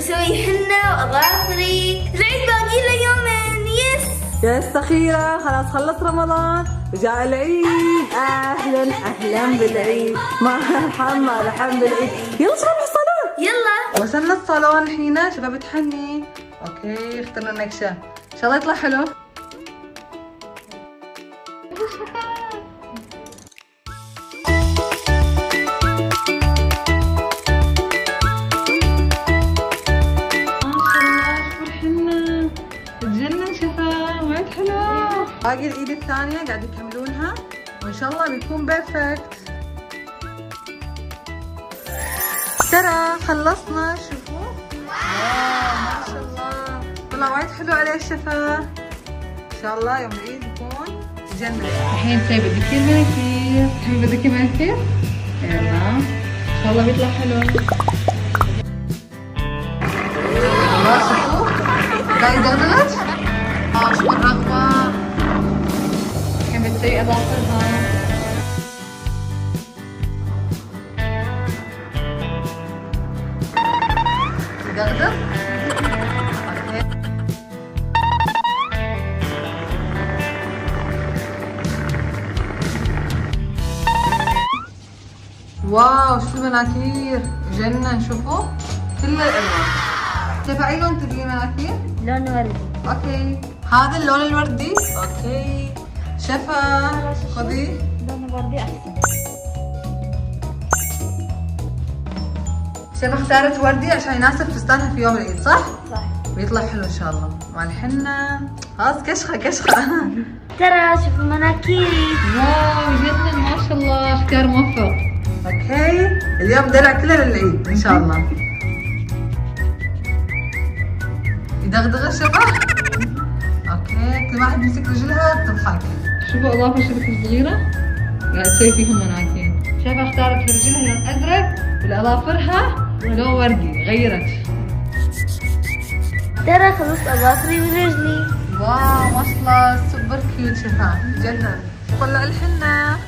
بسوي حنة وأظافري. العيد باقي له يومين. يس أخيرا خلاص خلص رمضان وجاء العيد. أهلا أهلا بالعيد مرحبا بالعيد. يلا شباب الصالون. يلا وصلنا الصالون الحين. شباب تحني. اوكي اخترنا النكشة ان شاء الله يطلع حلو. باقي الايد الثانية قاعد يكملونها وان شاء الله بيكون بيرفكت. ترى خلصنا. شوفوا ما شاء الله طلع وايد حلو عليه الشفا. ان شاء الله يوم العيد يكون جنة. الحين تسوي بدك المانيكير. تحبي بدك المانيكير؟ يلا ان شاء الله بيطلع حلو. الله شوفوا قاعد يدغدغت. شوفوا الرغبة. الحين بتسوي اظافرها. دغدغ. واو شو المناكير جنة. شوفوا كل الالوان. شايفة اي لون تبي مناكير؟ لون وردي. اوكي هذا اللون الوردي. اوكي شفا خذي. لون وردي احسن. شايفة اختارت وردي عشان يناسب فستانها في يوم العيد صح؟ صح. بيطلع حلو ان شاء الله مع الحنة. خلاص كشخة كشخة. ترى شوفوا مناكيري. واو جنن ما شاء الله اختيار موفق. اوكي اليوم دلع كله للعيد ان شاء الله. يدغدغ الشفا. اوكي كل واحد يمسك رجلها بتضحك. شوفوا اضافة شبكة صغيرة قاعد تسوي فيهم مناكير. شايفة اختارت لرجلها لون ازرق ولاظافرها لون وردي غيرت. ترى خلصت أظافري ورجلي. واو ما شاء الله سوبر كيوت شفا جنن. طلع الحنة.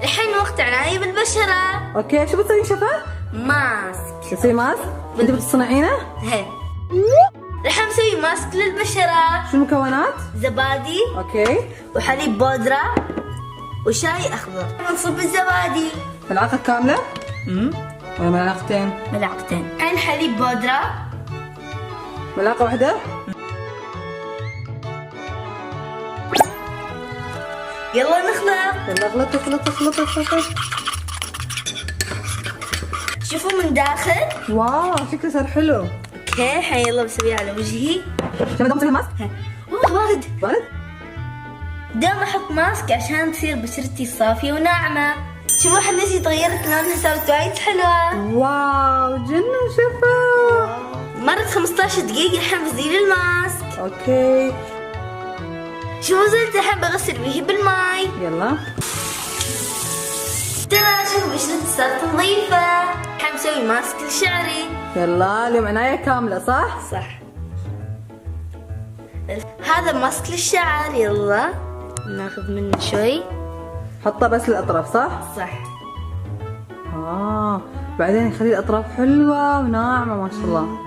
الحين وقت عناية بالبشرة. اوكي شو بتسوي شفا؟ ماسك. تسوي ماسك؟ انت بتصنعينه؟ هي راح نسوي ماسك للبشرة. شو المكونات؟ زبادي اوكي وحليب بودرة وشاي أخضر. نصب الزبادي ملعقة كاملة؟ ولا ملعقتين؟ ملعقتين. الحين حليب بودرة. ملعقة واحدة؟ يلا نخلط. يلا اخلط اخلط اخلط اخلط. شوفوا من داخل. واو شكله صار حلو. اوكي الحين يلا بسويها على وجهي. شو بدهم نسوي ماسك؟ اوه بارد. بارد؟ دائما احط ماسك عشان تصير بشرتي صافية وناعمة. شوفوا حنتي تغيرت لونها صارت وايد حلوة. واو جنن شفا. مرت 15 دقيقة الحين بزيل الماسك. اوكي شوفوا زلت الحين بغسل به بالماي. يلا ترى شوفوا بشرتي صارت نظيفة. الحين بسوي ماسك لشعري. يلا اليوم عناية كاملة صح؟ صح. هذا ماسك للشعر. يلا ناخذ منه شوي. حطه بس الاطراف صح؟ صح. بعدين يخلي الاطراف حلوة وناعمة ما شاء الله.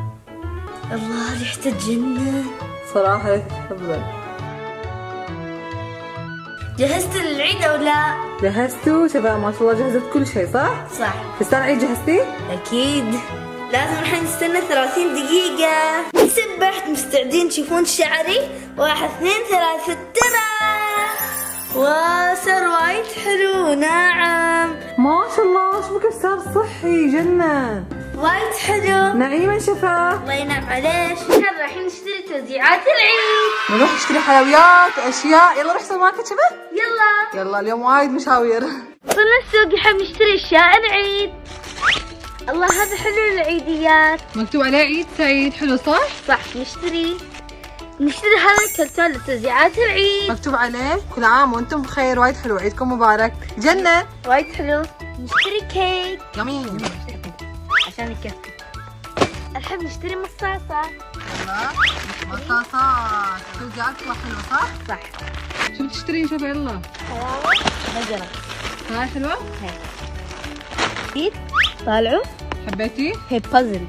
الله ريحته تجنن صراحة تحبه. جهزت للعيد او لا؟ جهزتوا شباب ما شاء الله جهزت كل شيء صح؟ صح. فستان عيد جهزتي؟ اكيد لازم الحين نستنى 30 دقيقة. سبحت مستعدين تشوفون شعري. 1 2 3. ترى وصار وايد حلو وناعم ما شاء الله. شوفوا كيف صار صحي جنن. وايد حلو. نعيما شفا. الله ينعم عليك. احنا رايحين نشتري توزيعات العيد. نروح نشتري حلويات واشياء. يلا روح سوي ماركت شباب. يلا يلا اليوم وايد مشاوير. وصلنا السوق الحين نشتري اشياء العيد. الله هذا حلو العيديات. مكتوب عليه عيد سعيد. حلو صح؟ صح. نشتري هذا الكرتون لتوزيعات العيد. مكتوب عليه كل عام وانتم بخير. وايد حلو. عيدكم مبارك. جنة وايد حلو. نشتري كيك يمين عشان يكفي. الحين نشتري مصاصة. يلا مصاصات. توزيعاتكم حلوة صح؟ صح. شو بتشترين شوفي يلا. نجرة. هاي حلوة؟ هي طالعوا. حبيتي؟ هي بازل.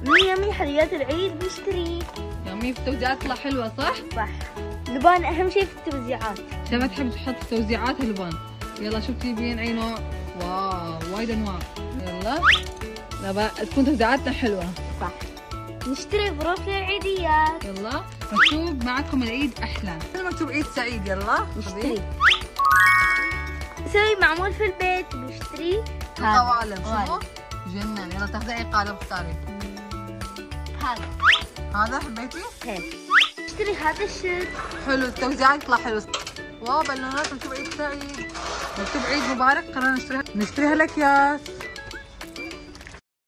يمي حلويات العيد نشتري. يمي في التوزيعات تطلع حلوة صح؟ صح. لبان أهم شيء في التوزيعات. شباب تحب تحط في توزيعات لبان. يلا شوف تجيبين أي نوع. واو وايد أنواع. يلا لا تكون توزيعاتنا حلوة. صح. نشتري ظروف للعيديات. يلا مكتوب معكم العيد أحلى. مكتوب عيد سعيد. يلا نشتري. نسوي معمول في البيت. نشتري قوالب. شوفوا جنن. يلا تاخذي أي قالب اختاري. هذا حبيتي؟ نشتري هذا الشيء. حلو التوزيعات يطلع حلو. واو بالونات مكتوب عيد سعيد. مكتوب عيد مبارك. قررنا نشتريها الأكياس.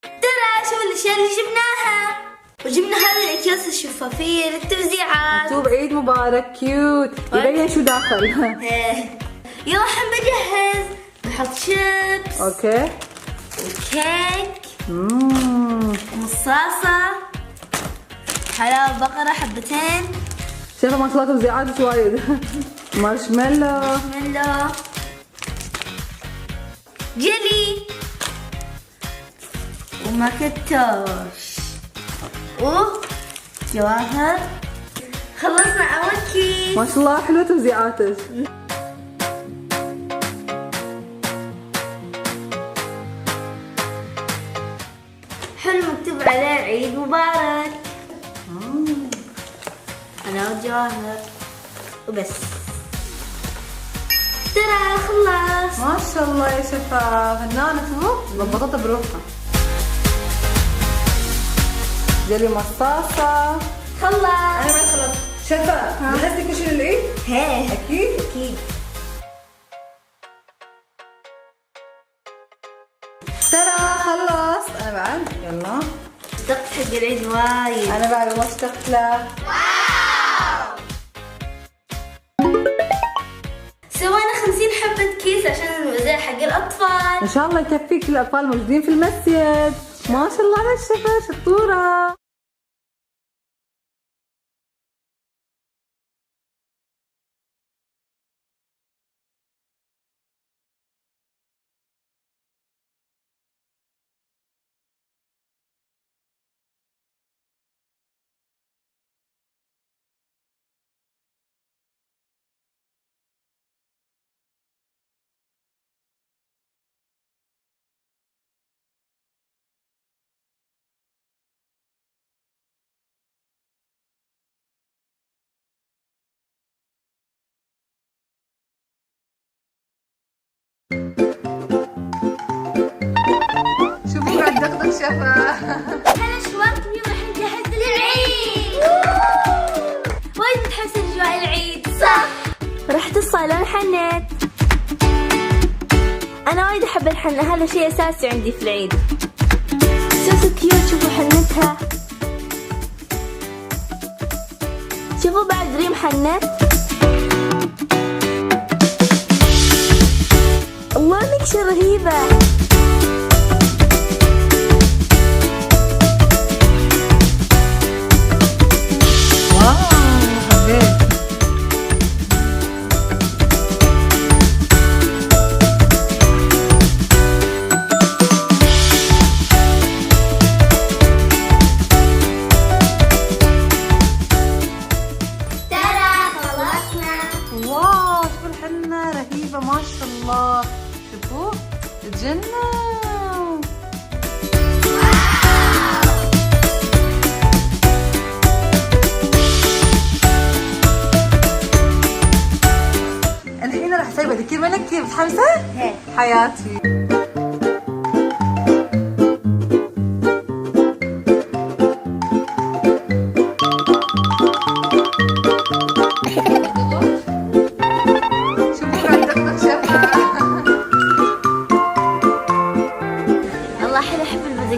ترى شو الأشياء اللي جبناها. وجبنا هذه الأكياس الشفافية للتوزيعات. مكتوب عيد مبارك. كيوت. يبين شو داخل. يلا الحين بجهز. بحط شيبس. اوكي. وكيك. مصاصة. حلاوة بقرة حبتين. شايفة ما شاء الله توزيعات وايد. مارشميلو. جيلي. وماكنتوش. جواهر. خلصنا أول كيس. ما شاء الله حلوة توزيعاتك. حلو مكتوب عليه عيد مبارك. أنا وجواهر وبس. ترى خلص. ما شاء الله يا شفا فنانة. ضبطتها بروحها. جلي مصاصة. خلص. أنا بعد خلص. شفا جهزتي كل شيء للعيد؟ أكيد؟ أكيد. ترى خلص. أنا بعد. يلا. اشتقت حق العيد وايد. أنا بعد والله اشتقت له. سوينا 50 حبة كيس عشان نوزع حق الأطفال. إن شاء الله يكفيك الأطفال موجودين في المسجد. ما شاء الله على الشفا شطورة. شوفوا قاعد دقدق شفا. أنا شوارك اليوم راح نجهز للعيد. وايد متحمسة لأجواء العيد. صح. رحت الصالون حنيت. أنا وايد أحب الحنة. هذا شيء أساسي عندي في العيد. سوسو كيوت. شوفوا حنتها. شوفوا بعد ريم حنت. الله نكشة رهيبة. ما شاء الله شوفوا الجنة. الحين راح اسوي بديكير منكير. متحمسة؟ حياتي.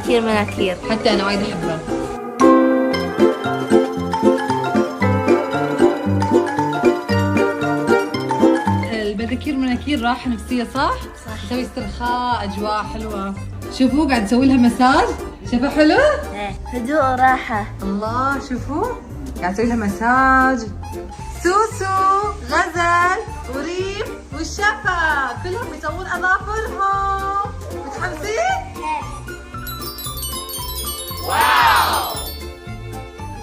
كثير مناكير. حتى أنا وايد أحبها. البديكير مناكير راحة نفسية صح؟ صح. تسوي استرخاء أجواء حلوة. شوفوا قاعد نسوي لها مساج. شوفوا حلو؟ هدوء وراحة. الله شوفوا قاعد نسوي لها مساج. سوسو غزل وريم والشفا كلهم يسوون أظافرهم. متحمسين؟ واو.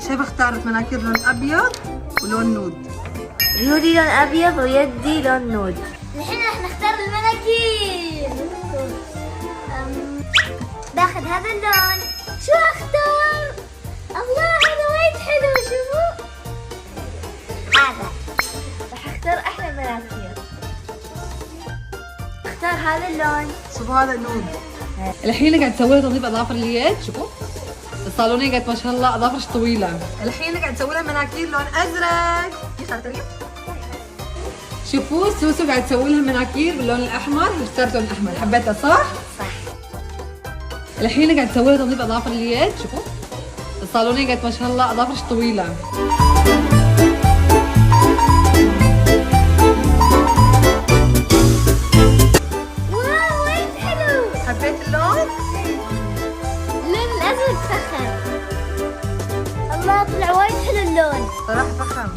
الشيف اختارت مناكير لون ابيض ولون نود. ريولي لون ابيض ويدي لون نود. الحين راح نختار المناكير. باخذ هذا اللون. شو اختار؟ الله هذا وايد حلو. شوفوا هذا. راح اختار احلى مناكير. اختار هذا اللون. شوفوا هذا نود. الحين قاعد تسوي لها تنظيف اظافر اليد. شوفوا الصالونية قالت ما شاء الله اظافرش طويلة. الحين قاعد تسوي لها مناكير لون ازرق. شوفوا سوسو قاعد تسوي لها مناكير باللون الاحمر. اخترت اللون الاحمر. حبيتها صح؟ صح. الحين قاعد تسوي لها تنظيف اظافر اليد. شوفوا الصالونية قالت ما شاء الله اظافرش طويلة. واو وايد حلو. حبيت اللون؟ اللون الازرق فخم. الله طلع وايد حلو اللون. صراحة فخم.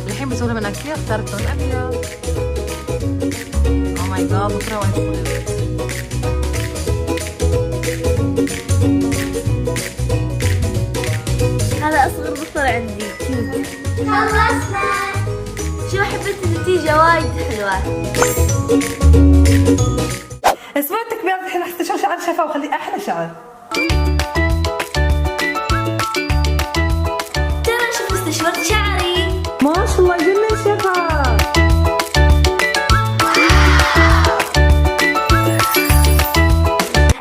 الحين بسوي لها مناكير. اخترت لون ابيض. اوه ماي جاد ضفرها وايد صغيرة. هذا اصغر ضفر عندي. خلصنا. شو حبيت النتيجة وايد حلوة. اسمعوا التكبيرات. الحين راح استشعر شعر شفا وخليه احلى شعر. ترى شوفوا استشورت شعري. ما شاء الله جنن شفا.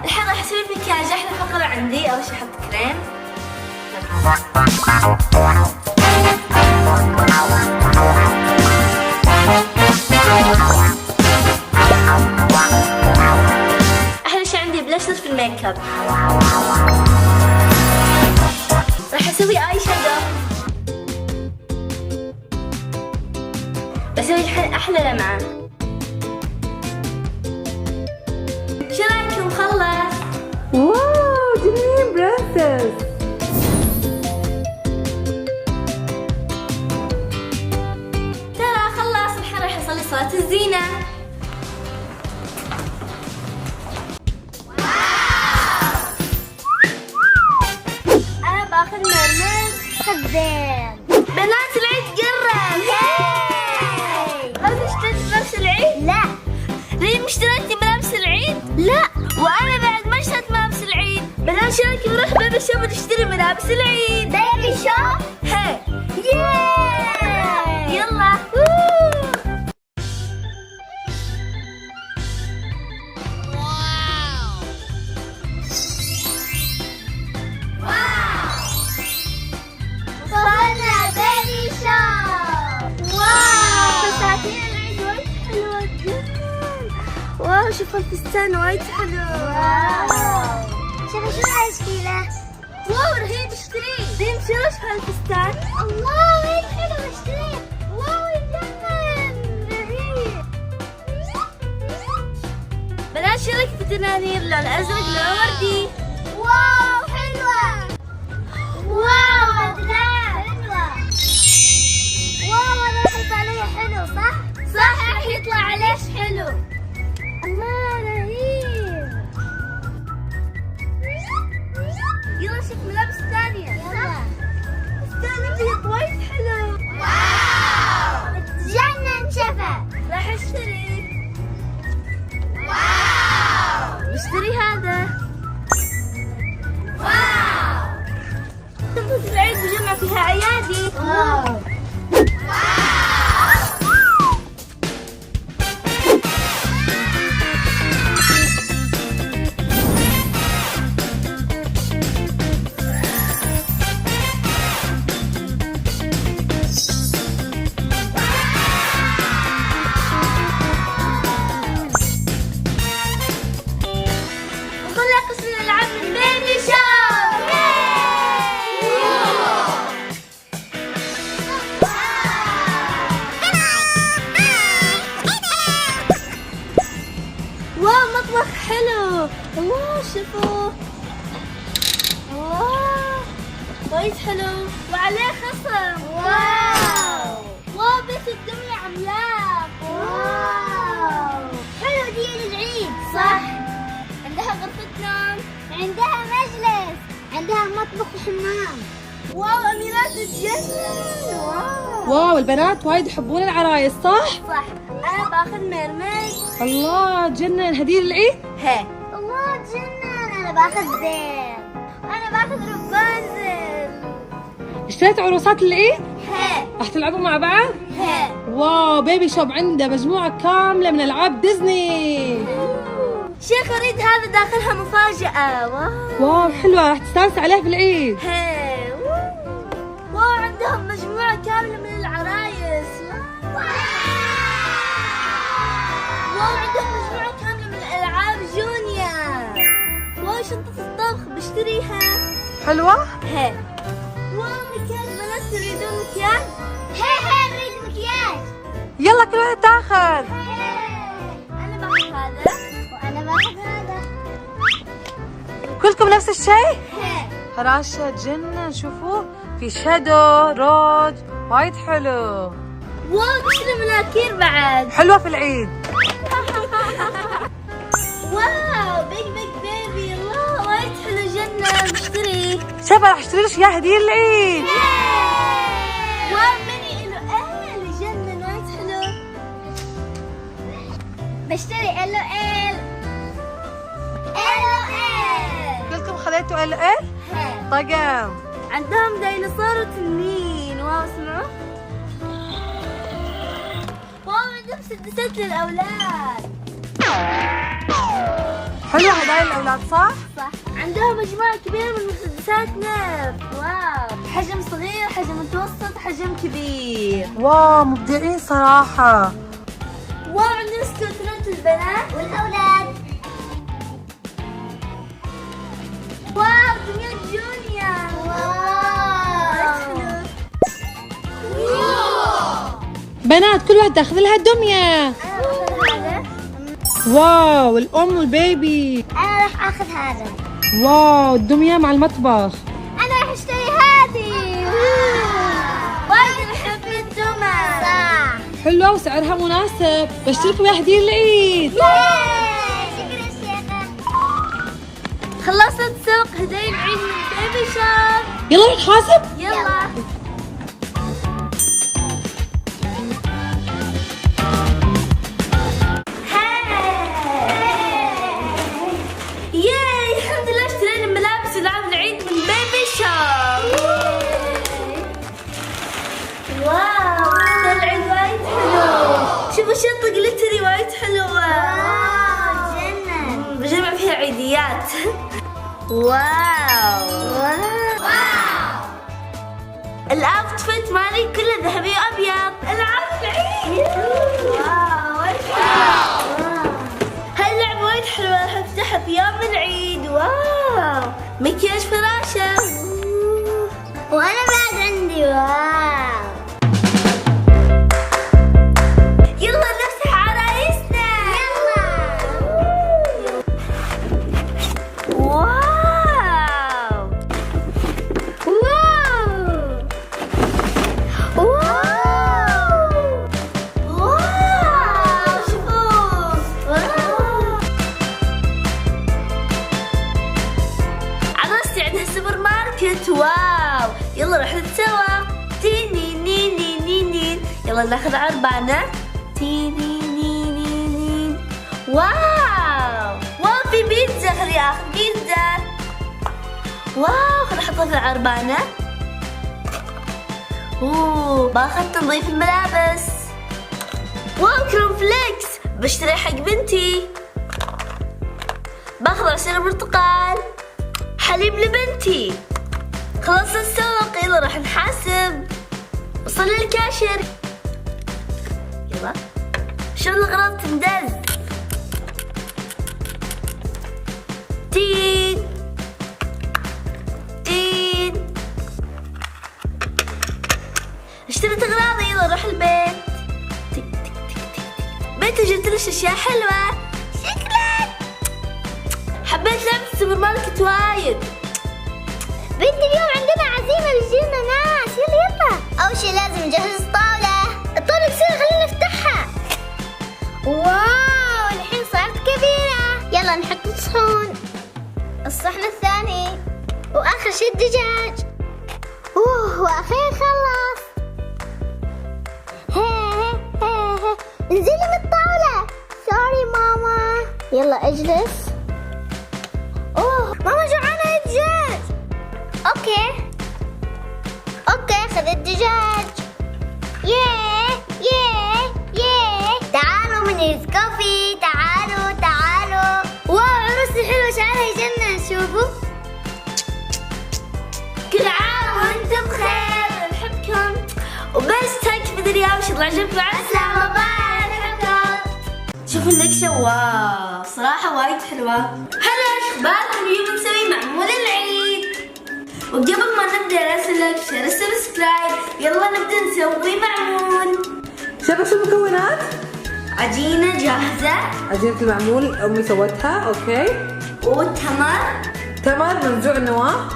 الحين راح اسوي المكياج. احلى فقرة عندي. اول شي احط كريم. احلى شي عندي بلاشر في الميك اب. راح اسوي اي شادو. بسوي الحين احلى لمعة. شو رايكم خلص؟ واو جنين برنسس. ترى خلص. الحين راح اصلي صلاة الزينة. انا باخذ مرمز خدين. بنات العيد قرب. هل اشتريت ملابس العيد؟ لا. ليه ما اشتريتي ملابس العيد؟ لا. وانا بعد ما اشتريت ملابس العيد. بنات شو رايكم نروح بيبي شوب نشتري ملابس العيد؟ بيبي شوب؟ هي. يلا. وصلنا بيبي شوب. واو فساتين العيد وايد حلوة جدا. واو شوفوا الفستان وايد حلو. واو شوفوا شو هالشكله. واو رهيب. اشتريه. زين شو رايك بهالفستان؟ الله وايد حلو. اشتريه. واو يجنن. رهيب. بنات شو رايك بالدنانير لون ازرق لون وردي؟ واو حلوة. واو بدلات حلوة. واو هذا راح يطلع علي حلو صح؟ صح راح يطلع عليش حلو. الله رهيب. يلا شوف ملابس ثانية. يلا. فستان ابيض وايد حلو. واو تجنن شفا. راح اشتري. واو بشتري هذا. واو شوفوا العيد بجمع فيها عيادي. واو. وصلنا قسم الألعاب من بيبي شوب. واو مطبخ حلو. الله شوفوا. الله وايد حلو وعليه خصم. واو واو بيت الدمية عملاق. واو حلو دي للعيد. صح. عندها غرفة نوم، عندها مجلس، عندها مطبخ وحمام. واو أميرات تتجنن. واو البنات وايد يحبون العرايس صح؟ صح. أنا باخذ مرمر. الله تجنن. هدية العيد؟ هي. الله تجنن. أنا باخذ زين. أنا باخذ رابنزل. اشتريت عروسات العيد؟ هي. راح تلعبوا مع بعض؟ هي. واو بيبي شوب عنده مجموعة كاملة من ألعاب ديزني. شيخ أريد هذا داخلها مفاجأة. واو حلوة راح تستانس عليها في العيد. هي. واو عندهم مجموعة كاملة من العرايس. واو عندهم مجموعة كاملة من الألعاب جونيور. واو شنطة الطبخ بشتريها. حلوة؟ هي. واو مكياج بنات تريدون مكياج؟ هي نريد مكياج. يلا كل واحد تاخذ. أنا باخذ هذا وأنا باخذ هذا. كلكم نفس الشيء؟ هي. فراشة تجنن. شوفوا في شادو روج وايد حلو. واو بشتري مناكير بعد. حلوة في العيد. واو بيج بيبي. الله وايد حلو جنة. بشتري. شوفي راح اشتري لك اياه هدية العيد. واو مني إله إل جنن وايد حلو. بشتري إله إل. كلكم خذيتوا ال ال؟ طقم. عندهم ديناصور وتنين. واو اسمعوا. واو عندهم سدسات للأولاد. حلوة هدايا الأولاد صح؟ صح. عندهم مجموعة كبيرة من مسدسات نفط. واو حجم صغير، حجم متوسط، حجم كبير. واو مبدعين صراحة. واو عندنا سكوترات البنات والأولاد. واو دمية جونيور. واو بنات كل واحد تاخذ لها دمية. واو الأم والبيبي. أنا راح آخذ هذا. واو الدمية مع المطبخ. أنا راح أشتري هذه. وايد نحب الدمى. صح. حلوة وسعرها مناسب. بشتري لكم اياها هدية العيد. شكرا شيخة. خلصت سوق هدايا العيد من بيبي شوب. يلا نروح نحاسب. يلا. ياي الحمد لله اشترينا ملابس العاب العيد من بيبي شوب. واو فستان العيد وايد حلو. شوفوا شنطة جلتري وايد حلوة. واو جنن. بجمع فيها عيديات. واو الاوتفيت مالي كله ذهبي وابيض. العاب العيد. واو وايد حلو. هاللعبة وايد حلوة. راح افتحها في يوم العيد. واو مكياج فراشة. وانا بعد عندي. واو يلا نفتح عرايسنا. يلا. واو واو واو شوفوا. عروستي عندها سوبر ماركت. واو يلا نروح نتسوق. تينين. يلا ناخذ عربانة. تينين. واو في بيتزا. خلي اخذ بيتزا. واو خلي احطها في العربانة. باخذ تنظيف الملابس. واو كريم فليكس بشتري حق بنتي. باخذ عصير برتقال. حليب لبنتي. خلصنا السوق. يلا راح نحاسب. وصل الكاشير. يلا شو الأغراض تندز. تين اشتريت أغراضي. يلا روح البيت. بنتي جبت لك أشياء حلوة. شكرا. حبيت لعبة السوبر ماركت وايد. بنتي اليوم عندنا عزيمة بيجينا ناس. يلا أول شي لازم نجهز الطاولة. الطاولة كثيرة خلينا نفتحها. واو الحين صارت كبيرة. يلا نحط الصحون، الصحن الثاني، واخر شي الدجاج. واخير خلص. هي انزلي من الطاولة. سوري ماما. يلا اجلس. ماما جوعانة يا دجاج. اوكي خذ الدجاج. ياه تعالوا من هيز كوفي. تعالوا. واو عروسي حلوة شعرها يجنن. شوفوا. كل عام وانتم بخير. نحبكم وبس. هيك في الفيديو ان شاء الله عجبكم. مع السلامة. باي. نحبكم. شوفوا النكشة. واو صراحة وايد حلوة. هلا اخباركم؟ اليوم نسوي معمول العيد. وقبل ما نبدا لا تنسوا لايك شير سبسكرايب. يلا نبدا نسوي معمول. شباب شو المكونات؟ عجينة جاهزة. عجينة المعمول أمي سوتها. أوكي. تمر منزوع النواة.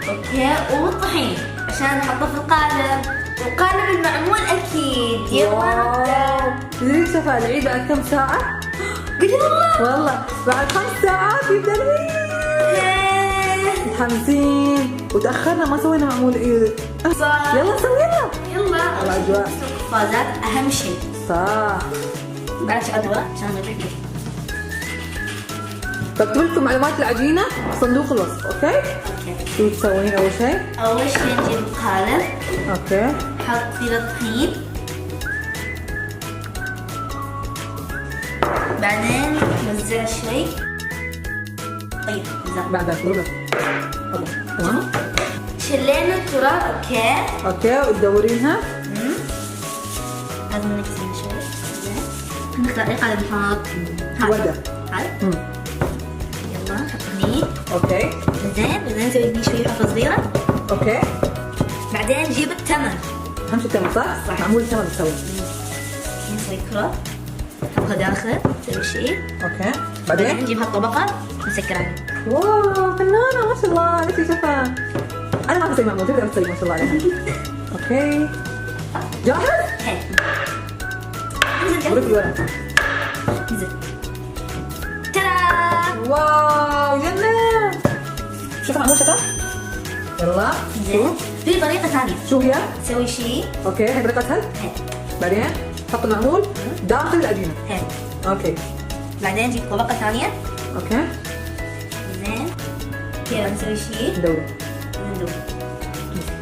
اوكي وطحين عشان نحطه في القالب. وقالب المعمول اكيد. يلا نبدا. تدري شفا العيد بعد كم ساعة؟ والله بعد 5 ساعات يبدأ العيد. متحمسين وتأخرنا ما سوينا معمول عيد. صح. يلا سوينا. يلا الأجواء. قفازات أهم شيء. صح. بعد أدوات عشان نبدأ. بكتب لكم معلومات العجينة صندوق الوصف. أوكي؟ شو تسوين أول شيء؟ أول شيء نجيب القالب. أوكي. نحط فيه الطحين. بعدين نوزع شوي. طيب بعدها ربع. تمام. شلينا التراب. اوكي وتدورينها. لازم نكسر شوي. نختار اي قالب نحط. وردة. هذا. يلا نحط هني. اوكي. زين بعدين نسوي هني شوي حفرة صغيرة. اوكي. بعدين نجيب التمر. اهم شيء التمر صح؟ معمول التمر نسوي. نسوي كرة. نحطها داخل. نسوي شيء. اوكي. بعدين نجيب هالطبقة نسكر عليها. واو فنانة ما شاء الله. انتي شايفة انا ما بسوي معمول تقدر تسوي ما شاء الله عليها. اوكي جاهز؟ نزل الورق. نزل. ترى واو جنة. شوف معمول شكل. يلا زين. في طريقة ثانية. شو هي؟ نسوي شيء. اوكي هي طريقة سهل. بعدين حط المعمول داخل العجينة. اوكي. بعدين نجيب طبقة ثانية. اوكي. زين. كذا نسوي شيء. ندور.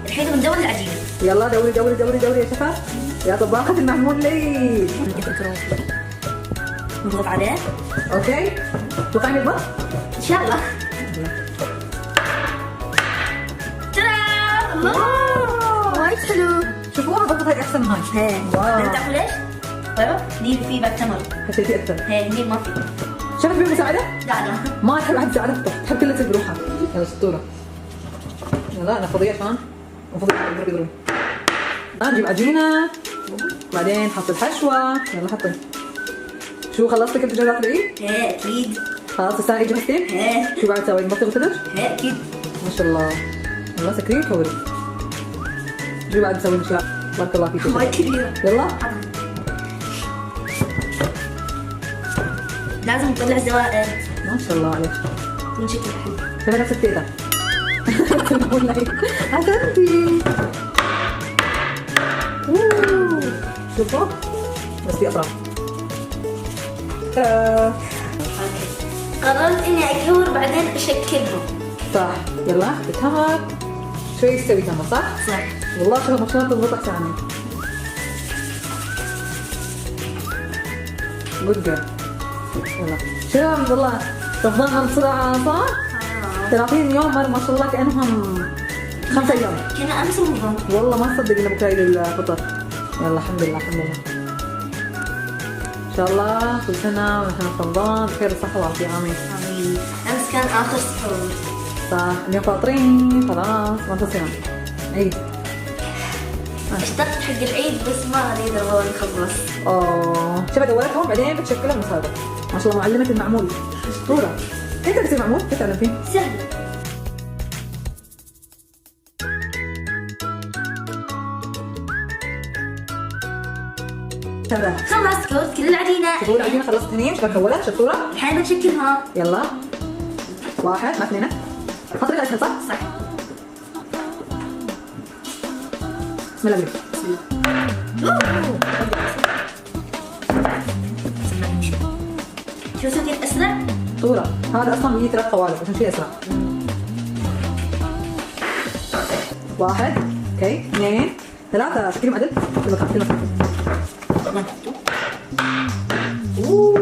الحين بندور العجينة. يلا دوري يا شفا. يا طباخة المعمول لي. نضغط عليه. اوكي. توقعين يضبط؟ ان شاء الله. ترى الله وايد حلو. شوفوها ضبطت هاي احسن من هاي. واو. تعرفوا ليش؟ طيب نجيب فيه بعد تمر. حسيتي اكثر. هني ما في. شفت بيه مساعدة؟ لا ما تحب احد يساعدك. تحب كلها تسوي بروحها. يلا شطورة. يلا انا فضية عشان المفروض يضربون. نجيب عجينة. بعدين نحط الحشوة. يلا حطي. شو خلصتي كل جهازات العيد؟ ايه اكيد. خلاص الساعة جهزتي؟ ايه. شو بعد تسوي؟ نبطل الثلج؟ ايه اكيد. ما شاء الله. يلا سكرين كوري. شو بعد تسوي اشياء؟ بارك الله فيك. وايد كبيرة. يلا. لازم نطلع زوائد. ما شاء الله عليك. من شكل حلو. شوفي نفسك تيتا. حسنتي. شوفوا بس في اطراف. قررت اني اكور بعدين اشكلهم. صح. يلا التمر شوي تسوي تمر صح؟ صح. والله شوف ما شاء الله تضبط احسن عني. جود جيرل. يلا شباب والله رفضانها بسرعة صح؟ 30 يوم ما شاء الله كأنهم 5 أيام. كنا امس رمضان. والله ما اصدق انه بكره عيد الفطر. يلا الحمد لله الحمد لله. ان شاء الله كل سنه ونحن في رمضان بخير وصحه وعافيه. امين. امين. امس كان اخر سحور. صح اليوم فاطرين خلاص ما تصير عيد. اشتقت حق العيد بس ما اريد والله نخلص. اوه شوفي دورتهم بعدين بتشكلهم مسابقه. ما شاء الله معلمه المعمول اسطوره. كيف تصير معمول؟ كيف تعلم فيه؟ سهل. تمام. خلصت كوت كل العجينة. شطورة العجينة خلصت اثنين، شبكة أولى شطورة. الحين بنشكلها. يلا 1 مع 2. حط اسهل صح؟ صح. بسم الله بسم الله. شو سويت أسرع؟ شطورة. هذا أصلا هي 3 قوالب عشان شيء أسرع. 1 اوكي 2 3 شكلهم عدل. اوه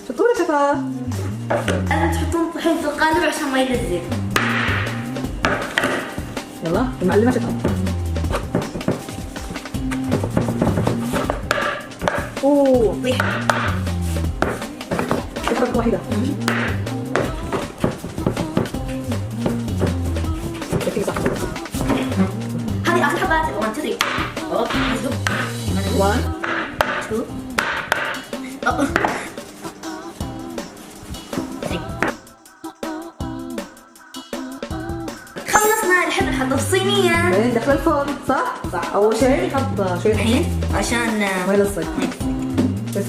شطورة شفا. لازم تحطون طحين في القالب عشان ما يلزق. يلا المعلمة شفا. اوه طيح. شفا واحدة. كيف صح. هذه آخر حبات. 1 2 3. 1 2 خلصنا. الحين نحطه في صينية. بعدين دخل الفرن صح؟ صح. أول شيء نحط شوية الحين عشان مي للصيف. بس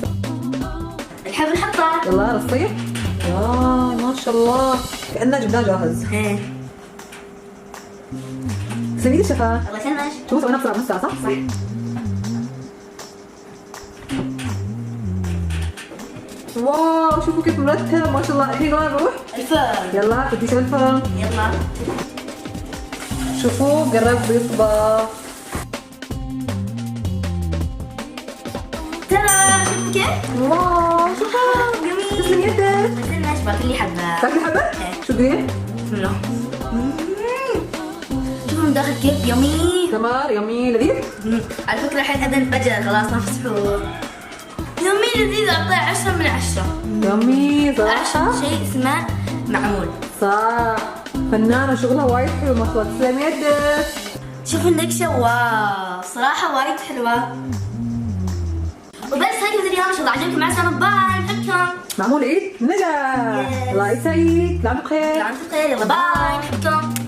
الحين بنحطه. يلا رصيه. يا ما شاء الله كأننا جبناه جاهز. سميد الشفا. الله يسلمك. شو سوينا بسرعة نص ساعة صح؟ صح. واو شوفوا كيف مرتب ما شاء الله. الحين وين نروح؟ الفرن. يلا بدي شوي الفرن. يلا. شوفوا قرب يطبخ. ترى شوفوا كيف؟ واو شوفوا جميل. تسلم يدك. مثل باكل لي حبة. تاكلي حبة؟ شو قريب؟ بسم الله. شوفوا من داخل كيف يمي. تمار يمي لذيذ. على فكرة الحين أذن الفجر خلاص ما في سحور. يمي لذيذ. أعطيه 10 من 10. يمي صراحة. شيء اسمه معمول. صح فنانة شغلها وايد حلو ما شاء الله. تسلم يدك. شوفوا النكشة. واو صراحة وايد حلوة. وبس هاي فيديو اليوم. ان شاء الله عجبكم. مع السلامة. باي. نحبكم. معمول عيد نجح. الله يسعدك. لعبوا بخير. يلا باي. نحبكم.